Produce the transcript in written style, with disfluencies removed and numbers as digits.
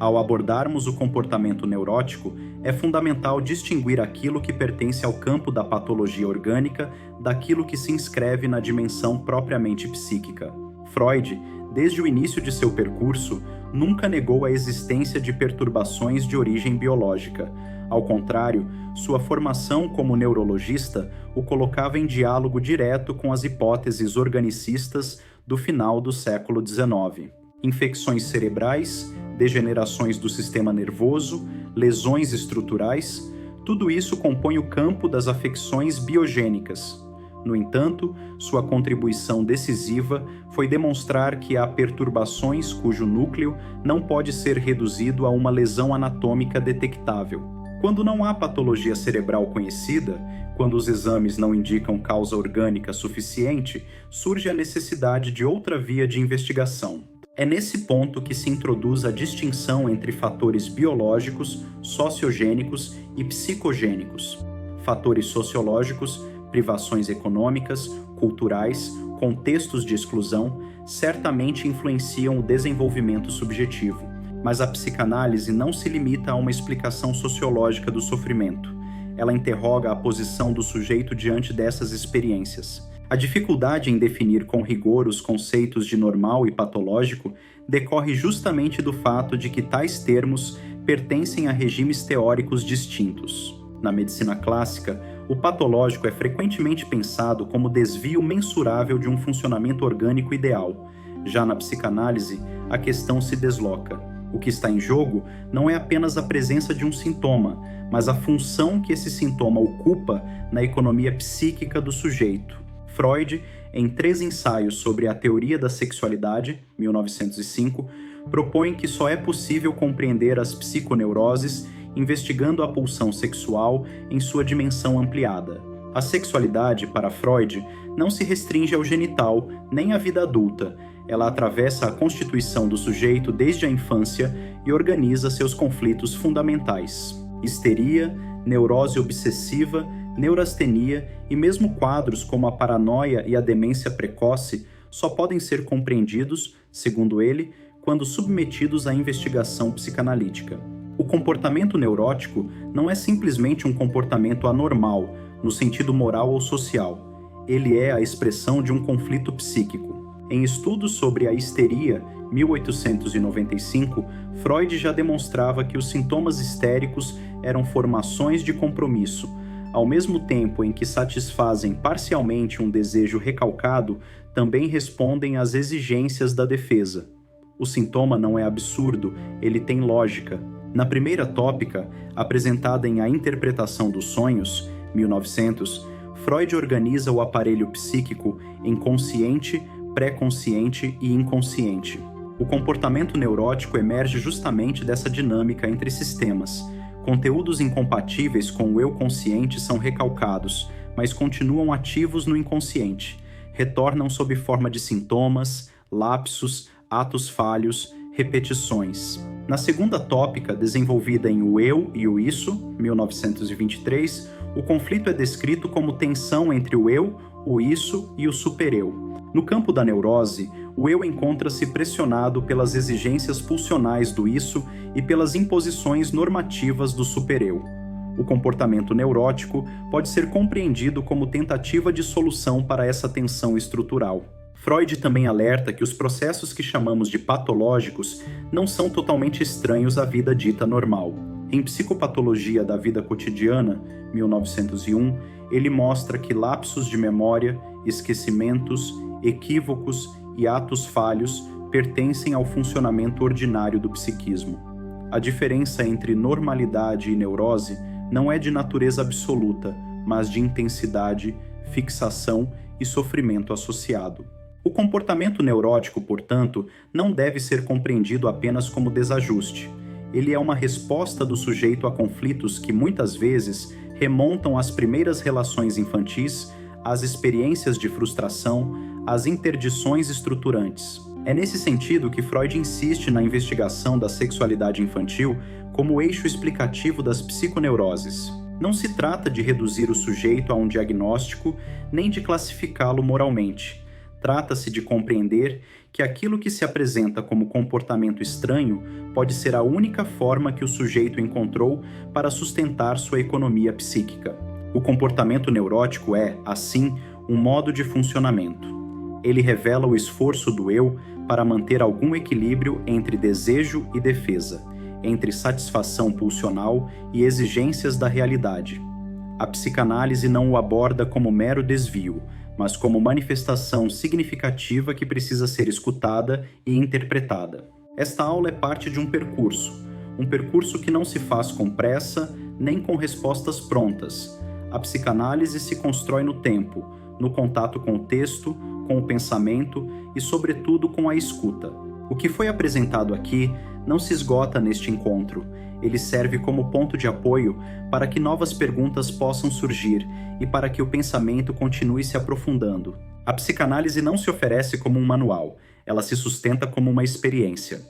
Ao abordarmos o comportamento neurótico, é fundamental distinguir aquilo que pertence ao campo da patologia orgânica daquilo que se inscreve na dimensão propriamente psíquica. Freud, desde o início de seu percurso, nunca negou a existência de perturbações de origem biológica. Ao contrário, sua formação como neurologista o colocava em diálogo direto com as hipóteses organicistas do final do século XIX. Infecções cerebrais, degenerações do sistema nervoso, lesões estruturais, tudo isso compõe o campo das afecções biogênicas. No entanto, sua contribuição decisiva foi demonstrar que há perturbações cujo núcleo não pode ser reduzido a uma lesão anatômica detectável. Quando não há patologia cerebral conhecida, quando os exames não indicam causa orgânica suficiente, surge a necessidade de outra via de investigação. É nesse ponto que se introduz a distinção entre fatores biológicos, sociogênicos e psicogênicos. Fatores sociológicos, privações econômicas, culturais, contextos de exclusão, certamente influenciam o desenvolvimento subjetivo. Mas a psicanálise não se limita a uma explicação sociológica do sofrimento. Ela interroga a posição do sujeito diante dessas experiências. A dificuldade em definir com rigor os conceitos de normal e patológico decorre justamente do fato de que tais termos pertencem a regimes teóricos distintos. Na medicina clássica, o patológico é frequentemente pensado como desvio mensurável de um funcionamento orgânico ideal. Já na psicanálise, a questão se desloca. O que está em jogo não é apenas a presença de um sintoma, mas a função que esse sintoma ocupa na economia psíquica do sujeito. Freud, em 3 ensaios sobre a teoria da sexualidade, 1905, propõe que só é possível compreender as psiconeuroses investigando a pulsão sexual em sua dimensão ampliada. A sexualidade, para Freud, não se restringe ao genital, nem à vida adulta. Ela atravessa a constituição do sujeito desde a infância e organiza seus conflitos fundamentais. Histeria, neurose obsessiva, neurastenia e mesmo quadros como a paranoia e a demência precoce só podem ser compreendidos, segundo ele, quando submetidos à investigação psicanalítica. O comportamento neurótico não é simplesmente um comportamento anormal, no sentido moral ou social. Ele é a expressão de um conflito psíquico. Em estudos sobre a histeria, 1895, Freud já demonstrava que os sintomas histéricos eram formações de compromisso, ao mesmo tempo em que satisfazem parcialmente um desejo recalcado, também respondem às exigências da defesa. O sintoma não é absurdo, ele tem lógica. Na primeira tópica, apresentada em A Interpretação dos Sonhos, 1900, Freud organiza o aparelho psíquico em consciente, pré-consciente e inconsciente. O comportamento neurótico emerge justamente dessa dinâmica entre sistemas. Conteúdos incompatíveis com o eu consciente são recalcados, mas continuam ativos no inconsciente. Retornam sob forma de sintomas, lapsos, atos falhos, repetições. Na segunda tópica, desenvolvida em O Eu e o Isso, 1923, o conflito é descrito como tensão entre o eu, o isso e o supereu. No campo da neurose, o eu encontra-se pressionado pelas exigências pulsionais do isso e pelas imposições normativas do supereu. O comportamento neurótico pode ser compreendido como tentativa de solução para essa tensão estrutural. Freud também alerta que os processos que chamamos de patológicos não são totalmente estranhos à vida dita normal. Em Psicopatologia da Vida Cotidiana, 1901, ele mostra que lapsos de memória, esquecimentos, equívocos e atos falhos pertencem ao funcionamento ordinário do psiquismo. A diferença entre normalidade e neurose não é de natureza absoluta, mas de intensidade, fixação e sofrimento associado. O comportamento neurótico, portanto, não deve ser compreendido apenas como desajuste. Ele é uma resposta do sujeito a conflitos que, muitas vezes, remontam às primeiras relações infantis, às experiências de frustração, às interdições estruturantes. É nesse sentido que Freud insiste na investigação da sexualidade infantil como eixo explicativo das psiconeuroses. Não se trata de reduzir o sujeito a um diagnóstico, nem de classificá-lo moralmente. Trata-se de compreender que aquilo que se apresenta como comportamento estranho pode ser a única forma que o sujeito encontrou para sustentar sua economia psíquica. O comportamento neurótico é, assim, um modo de funcionamento. Ele revela o esforço do eu para manter algum equilíbrio entre desejo e defesa, entre satisfação pulsional e exigências da realidade. A psicanálise não o aborda como mero desvio, mas como manifestação significativa que precisa ser escutada e interpretada. Esta aula é parte de um percurso que não se faz com pressa nem com respostas prontas. A psicanálise se constrói no tempo, no contato com o texto, com o pensamento e, sobretudo, com a escuta. O que foi apresentado aqui não se esgota neste encontro. Ele serve como ponto de apoio para que novas perguntas possam surgir e para que o pensamento continue se aprofundando. A psicanálise não se oferece como um manual, ela se sustenta como uma experiência.